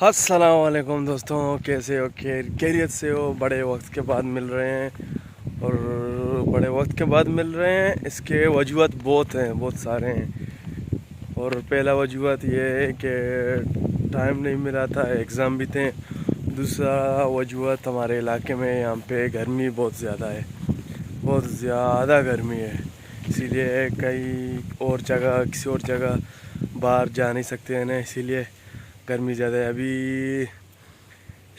अस्सलाम वालेकुम दोस्तों, कैसे हो? खैरियत से हो? बड़े वक्त के बाद मिल रहे हैं और बड़े वक्त के बाद मिल रहे हैं। इसके वजूहत बहुत हैं, बहुत सारे हैं। और पहला वजूहत ये है कि टाइम नहीं मिला था, एग्ज़ाम भी थे। दूसरा वजूहत, हमारे इलाके में यहाँ पे गर्मी बहुत ज़्यादा है, बहुत ज़्यादा गर्मी है। इसीलिए कहीं और जगह, किसी और जगह बाहर जा नहीं सकते हैं ना, इसीलिए गर्मी ज़्यादा है। अभी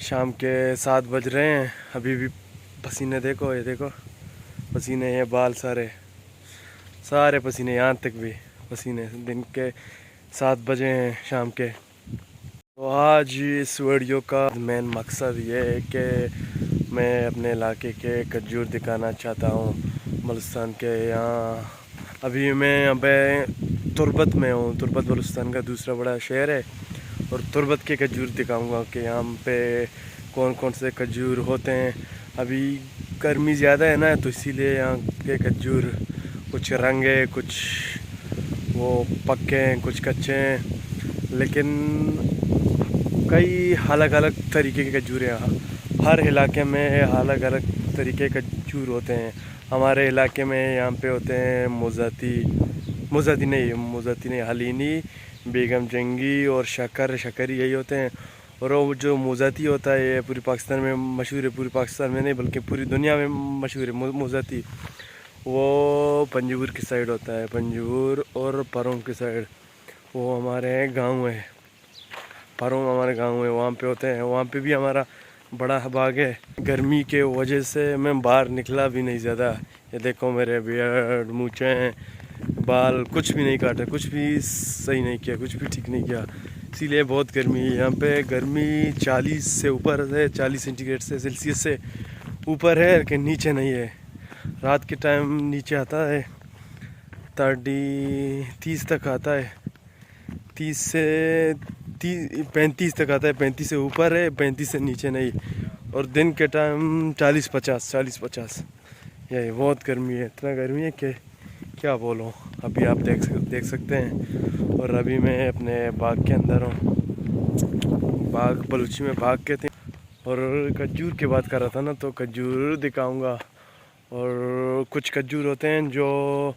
शाम के 7 बज रहे हैं, अभी भी पसीने देखो, ये देखो पसीने, ये बाल सारे सारे पसीने, यहाँ तक भी पसीने। दिन के 7 बजे हैं शाम के। तो आज इस वीडियो का मेन मकसद ये है कि मैं अपने इलाके के खजूर दिखाना चाहता हूँ। बलुस्तान के यहाँ अभी मैं यहाँ पे तुर्बत में हूँ। तुर्बत बलुस्तान का दूसरा बड़ा शहर है और तुर्बत के खजूर दिखाऊंगा कि यहाँ पे कौन कौन से खजूर होते हैं। अभी गर्मी ज़्यादा है ना, तो इसीलिए यहाँ के खजूर कुछ रंगे, कुछ वो पक्के हैं, कुछ कच्चे हैं। लेकिन कई अलग अलग तरीके के खजूर हैं यहाँ। हर इलाके में अलग अलग तरीके के खजूर होते हैं। हमारे इलाके में यहाँ पे होते हैं मोज़ाती नहीं, हलीनी, बेगम जंगी और शकरी, यही होते हैं। और वो जो मोज़ाती होता है, ये पूरी पाकिस्तान में मशहूर है। पूरी पाकिस्तान में नहीं बल्कि पूरी दुनिया में मशहूर है मोज़ाती। वो पंजूर की साइड होता है, पंजूर और परों की साइड। वो हमारे गांव है, परों हमारे गांव है, वहाँ पे होते हैं। वहाँ पे भी हमारा बड़ा बाग है। गर्मी के वजह से मैं बाहर निकला भी नहीं ज़्यादा। ये देखो मेरे बियर्ड, मूछें हैं, बाल, कुछ भी नहीं काटा, कुछ भी सही नहीं किया, कुछ भी ठीक नहीं किया। इसीलिए बहुत गर्मी है यहाँ पे। गर्मी 40 से ऊपर है, 40 सेंटीग्रेड से, सेल्सियस से ऊपर है, लेकिन नीचे नहीं है। रात के टाइम नीचे आता है 30 तक आता है, 30 से 35 तक आता है। 35 से ऊपर है, 35 से नीचे नहीं। और दिन के टाइम 40-50 यही बहुत गर्मी है। इतना गर्मी है कि क्या बोलूँ। अभी आप देख सकते हैं। और अभी मैं अपने बाग के अंदर हूँ। बाग बलूची में बाग के थे और खजूर की बात कर रहा था ना, तो खजूर दिखाऊंगा। और कुछ खजूर होते हैं जो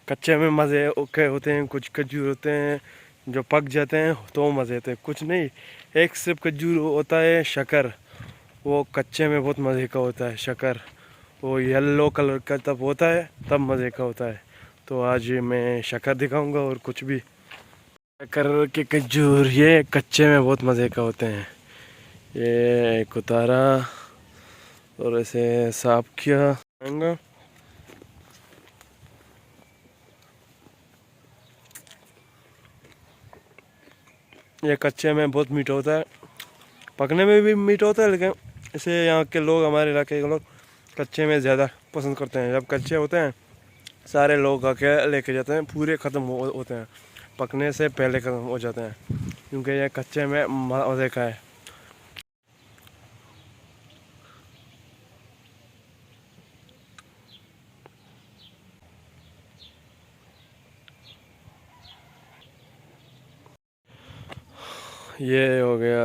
कच्चे में मज़े ओके होते हैं, कुछ खजूर होते हैं जो पक जाते हैं तो मज़े आते हैं, कुछ नहीं। एक सिर्फ खजूर होता है शक्कर, वो कच्चे में बहुत मज़े का होता है शक्कर। वो येलो कलर का तब होता है, तब मज़े का होता है। तो आज मैं शक्कर दिखाऊंगा और कुछ भी। शक्कर के खजूर ये कच्चे में बहुत मज़े का होते हैं। ये एक उतारा और ऐसे साफ किया। ये कच्चे में बहुत मीठा होता है, पकने में भी मीठा होता है, लेकिन इसे यहाँ के लोग, हमारे इलाके के लोग कच्चे में ज़्यादा पसंद करते हैं। जब कच्चे होते हैं सारे लोग आके लेके जाते हैं, पूरे ख़त्म होते हैं, पकने से पहले ख़त्म हो जाते हैं, क्योंकि ये कच्चे में मज़े का है। ये हो गया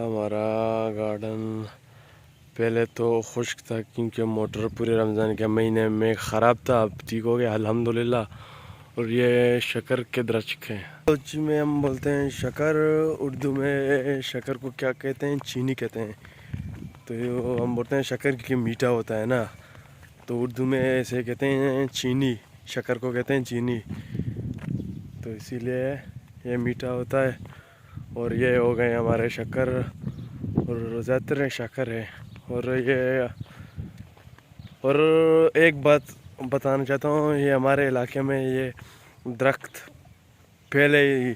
हमारा गार्डन। पहले तो खुश्क था क्योंकि मोटर पूरे रमज़ान के महीने में ख़राब था, अब ठीक हो गया अल्हम्दुलिल्लाह। और ये शक्कर के दरख्त हैं। उर्दू में हम बोलते हैं शक्कर, उर्दू में शक्कर को क्या कहते हैं? चीनी कहते हैं। तो हम बोलते हैं शक्कर क्योंकि मीठा होता है ना, तो उर्दू में ऐसे कहते हैं चीनी, शक्कर को कहते हैं चीनी, तो इसीलिए ये मीठा होता है। और ये हो गए हमारे शक्कर, और ज़्यादातर शक्कर है। और ये, और एक बात बताना चाहता हूँ, ये हमारे इलाके में ये दरख्त पहले ही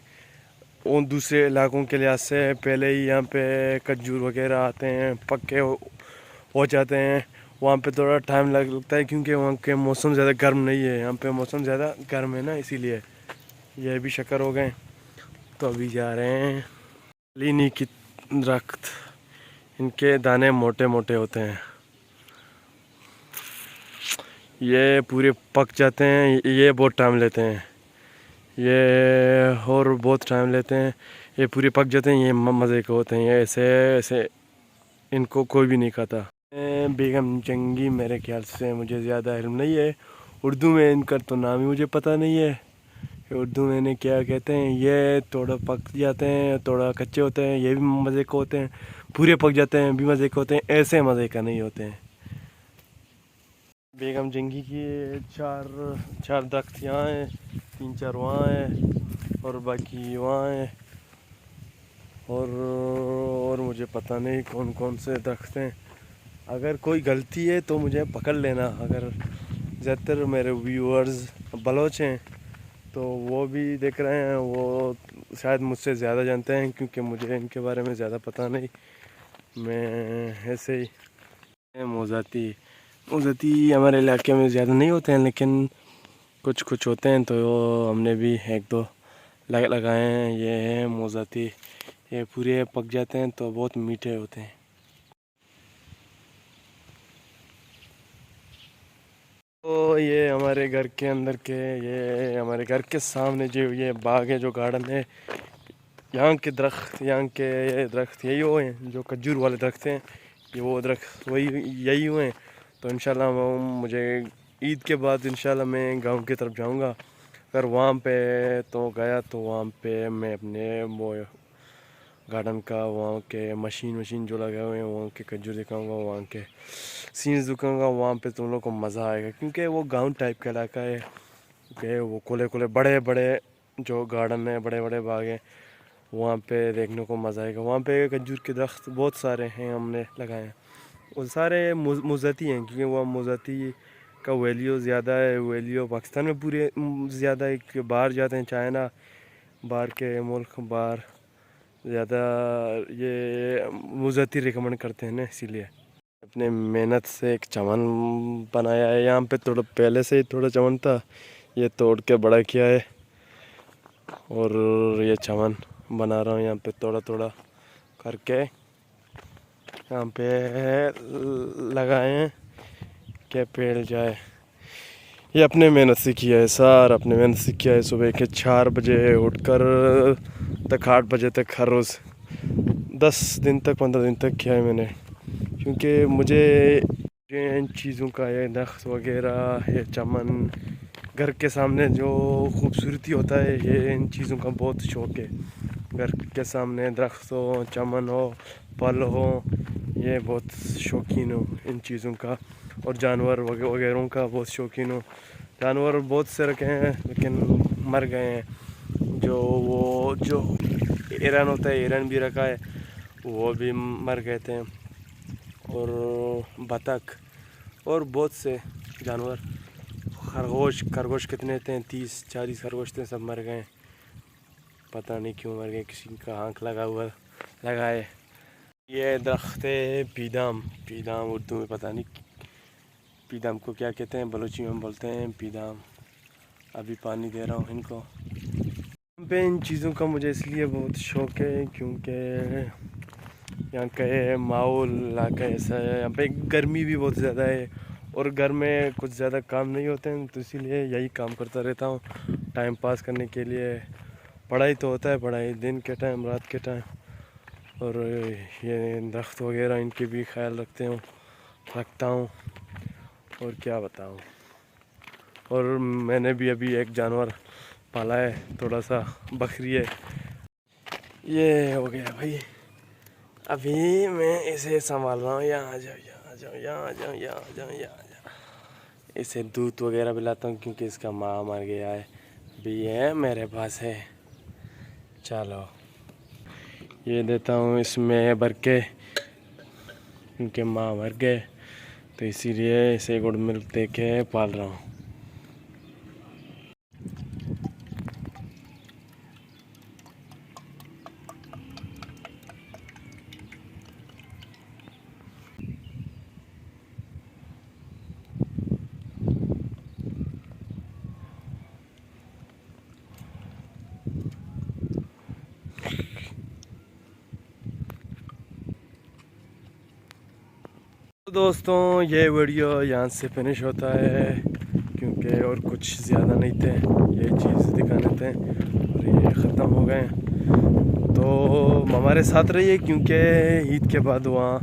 उन दूसरे इलाकों के लिहाज से पहले ही यहाँ पे खजूर वगैरह आते हैं, पक्के हो जाते हैं। वहाँ पे थोड़ा टाइम लगता है क्योंकि वहाँ के मौसम ज़्यादा गर्म नहीं है, यहाँ पे मौसम ज़्यादा गर्म है ना, इसीलिए। ये भी शक्कर हो गए। तो अभी जा रहे हैं लीनी की दरख्त, इनके दाने मोटे मोटे होते हैं, ये पूरे पक जाते हैं। ये बहुत टाइम लेते हैं, ये और बहुत टाइम लेते हैं। ये पूरे पक जाते हैं, ये मज़े के होते हैं, ये ऐसे ऐसे इनको कोई भी नहीं खाता। बेगम जंगी मेरे ख्याल से, मुझे ज़्यादा इल्म नहीं है उर्दू में, इनका तो नाम ही मुझे पता नहीं है उर्दू में इन्हें क्या कहते हैं। ये थोड़ा पक जाते हैं, थोड़ा कच्चे होते हैं, ये भी मज़े के होते हैं। पूरे पक जाते हैं भी मज़े के होते हैं, ऐसे मज़े का नहीं होते हैं। बेगम जंगी की चार दरख्त यहाँ हैं, 3-4 वहाँ हैं और बाकी वहाँ हैं, और मुझे पता नहीं कौन कौन से दरख्त हैं। अगर कोई गलती है तो मुझे पकड़ लेना। अगर ज़्यादातर मेरे व्यूअर्स बलोच हैं तो वो भी देख रहे हैं, वो शायद मुझसे ज़्यादा जानते हैं, क्योंकि मुझे इनके बारे में ज़्यादा पता नहीं। मैं ऐसे ही मोज़ाती हमारे इलाके में ज़्यादा नहीं होते हैं, लेकिन कुछ कुछ होते हैं, तो हमने भी 1-2 लगाए हैं। ये है मोज़ाती, ये पूरे पक जाते हैं तो बहुत मीठे होते हैं। तो ये हमारे घर के अंदर के, ये हमारे घर के सामने जो ये बाग है, जो गार्डन है, यहाँ के दरख्त यही हुए हैं जो खजूर वाले दरख्त हैं। ये वो दरख्त वही यही हुए हैं। तो इंशाल्लाह मुझे ईद के बाद इंशाल्लाह मैं गांव की तरफ जाऊंगा। अगर वहाँ पे तो गया तो वहाँ पे मैं अपने वो गार्डन का, वहाँ के मशीन जो लगे हुए हैं, वहाँ के खजूर दिखाऊंगा, वहाँ के सीन्स दिखाऊंगा। वहाँ पे तुम लोग को मज़ा आएगा, क्योंकि वो गांव टाइप का इलाका है। क्योंकि वो खुले बड़े बड़े जो गार्डन है, बड़े बड़े बाग हैं, वहाँ पे देखने को मज़ा आएगा। वहाँ पे खजूर के दरख्त बहुत सारे हैं, हमने लगाए हैं। वो सारे मोज़ाती हैं, क्योंकि वह मोज़ाती का वैल्यू ज़्यादा है। वैल्यू पाकिस्तान में पूरे ज़्यादा है, कि बाहर जाते हैं, चाइना, बाहर के मुल्क, बाहर ज़्यादा ये मोज़ाती रिकमेंड करते हैं ना, इसीलिए। अपने मेहनत से एक चमन बनाया है। यहाँ पे थोड़ा पहले से ही थोड़ा चमन था, ये तोड़ के बड़ा किया है, और ये चमन बना रहा हूँ यहाँ पे थोड़ा थोड़ा करके। यहाँ पे लगाए हैं क्या पेड़ जाए। ये अपने मेहनत से किया है, सार अपने मेहनत से किया है। सुबह के 4 बजे उठकर तक 8 बजे तक हर रोज़ 10 दिन तक 15 दिन तक किया है मैंने, क्योंकि मुझे इन चीज़ों का, ये दरख्त वगैरह, ये चमन, घर के सामने जो खूबसूरती होता है, ये इन चीज़ों का बहुत शौक़ है। घर के सामने दरख्त हो, चमन हो, फल हो, ये बहुत शौकीन हो इन चीज़ों का। और जानवर वगैरह का बहुत शौकीन हो। जानवर बहुत से रखे हैं, लेकिन मर गए हैं। जो हिरन होता है, हिरन भी रखा है, वो भी मर गए थे। और बतख और बहुत से जानवर, खरगोश कितने थे, 30-40 खरगोश थे, सब मर गए। पता नहीं क्यों मर गए, किसी का आँख लगा है। ये दरख्त है पीदाम उर्दू में पता नहीं पीदाम को क्या कहते हैं, बलूची में बोलते हैं पीदाम। अभी पानी दे रहा हूँ इनको। पे इन चीज़ों का मुझे इसलिए बहुत शौक़ है, क्योंकि यहाँ का माहौल इलाका ऐसा है। यहाँ पे गर्मी भी बहुत ज़्यादा है, और घर में कुछ ज़्यादा काम नहीं होते हैं, तो इसीलिए यही काम करता रहता हूँ टाइम पास करने के लिए। पढ़ाई तो होता है, पढ़ाई दिन के टाइम, रात के टाइम, और ये दरख्त वगैरह इनके भी ख्याल रखता हूँ, और क्या बताऊँ। और मैंने भी अभी एक जानवर पाला है, थोड़ा सा बकरी है। ये हो गया भाई, अभी मैं इसे संभाल रहा हूँ। यहाँ आ जाओ। इसे दूध वगैरह पिलाता हूँ, क्योंकि इसका माँ मर गया है। अभी ये मेरे पास है, चलो ये देता हूँ इसमें भर के, क्योंकि माँ मर गए, तो इसीलिए इसे गुड़ मिल्क दे के पाल रहा हूँ। दोस्तों, ये वीडियो यहाँ से फिनिश होता है, क्योंकि और कुछ ज़्यादा नहीं थे, ये चीज़ दिखाने थे, और ये ख़त्म हो गए। तो तो हमारे साथ रहिए, क्योंकि ईद के बाद वहाँ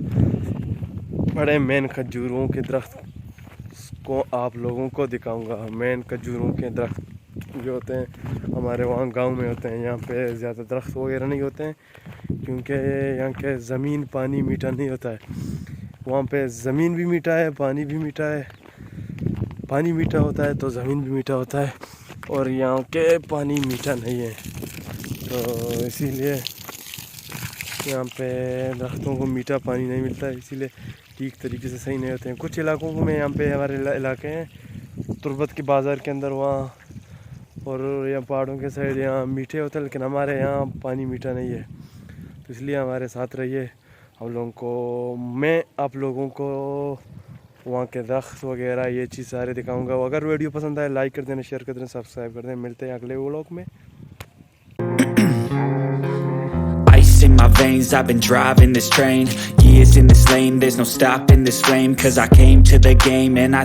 बड़े मेन खजूरों के दरख्त को आप लोगों को दिखाऊंगा। मेन खजूरों के दरख्त जो होते हैं हमारे वहाँ गांव में होते हैं। यहाँ पे ज़्यादा दरख्त वगैरह नहीं होते हैं, क्योंकि यहाँ के ज़मीन पानी मीठा नहीं होता है। वहाँ पे ज़मीन भी मीठा है, पानी भी मीठा है। पानी मीठा होता है तो ज़मीन भी मीठा होता है, और यहाँ के पानी मीठा नहीं है, तो इसीलिए यहाँ पे दरख्तों को मीठा पानी नहीं मिलता है, इसीलिए ठीक तरीके से सही नहीं होते हैं। कुछ इलाकों में यहाँ पे हमारे इलाके हैं तुर्बत के बाज़ार के अंदर, वहाँ और यहाँ पहाड़ों के साइड यहाँ मीठे होते हैं, लेकिन हमारे यहाँ पानी मीठा नहीं है। तो इसलिए हमारे साथ रहिए, हम लोगों को मैं आप लोगों को वहाँ के दरख्त वगैरह ये चीज़ सारे दिखाऊंगा। अगर वीडियो पसंद आए लाइक कर देना, शेयर कर देना, सब्सक्राइब कर देना। मिलते हैं अगले व्लॉग में। Ice in my veins, I've been driving this train. Years in this lane, there's no stopping this flame. Cause I came to the game and I